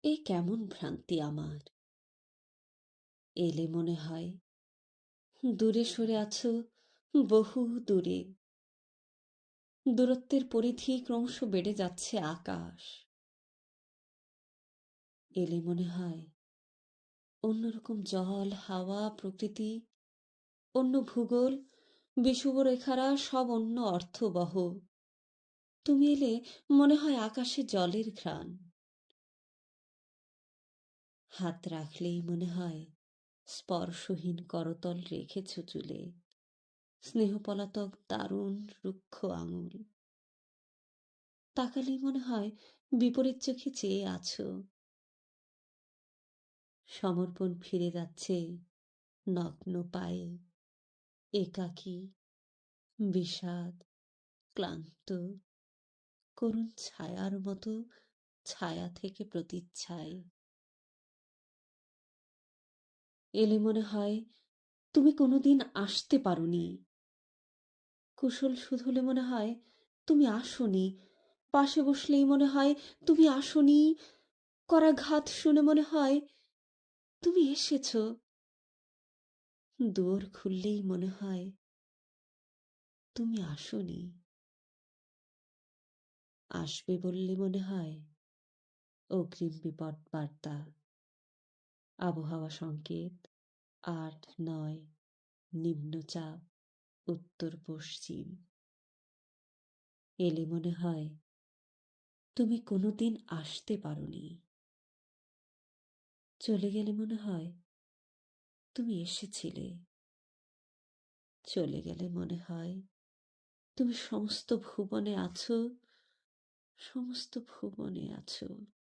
এই কেমন ভ্রান্তি আমার! এলে মনে হয় দূরে সরে আছো, বহু দূরে। দূরত্বের পরিধি ক্রমশ বেড়ে যাচ্ছে আকাশ। এলে মনে হয় অন্যরকম জল, হাওয়া, প্রকৃতি, অন্য ভূগোল, বিষুবরেখারা সব অন্য অর্থবহ। তুমি এলে মনে হয় আকাশে জলের ঘ্রাণ। হাত রাখলেই মনে হয় স্পর্শহীন করতল রেখেছ চুলে, স্নেহপলাতক দারুণ রুক্ষ আঙুল। তাকালেই মনে হয় বিপরীত চোখে চেয়ে আছো। সমর্পণ ফিরে যাচ্ছে নগ্ন পায়ে, একাকী, বিষাদ, ক্লান্ত, করুণ ছায়ার মতো ছায়া থেকে প্রতিচ্ছায়। এলে মনে হয় তুমি কোনোদিন আসতে পারোনি। কুশল শুধলে মনে হয় তুমি আসোনি। পাশে বসলেই মনে হয় তুমি আসোনি। করাঘাত শুনে মনে হয় তুমি এসেছো। দুয়ার খুললেই মনে হয় তুমি আসোনি। আসবে বললে মনে হয় অগ্রিম বিপদ বার্তা, আবহাওয়া সংকেত, ৮-৯, নিম্নচাপ, উত্তর পশ্চিম। এলে মনে হয় তুমি কোনোদিন আসতে পারোনি। চলে গেলে মনে হয় তুমি এসেছিলে। চলে গেলে মনে হয় তুমি সমস্ত ভুবনে আছো, সমস্ত ভুবনে আছো।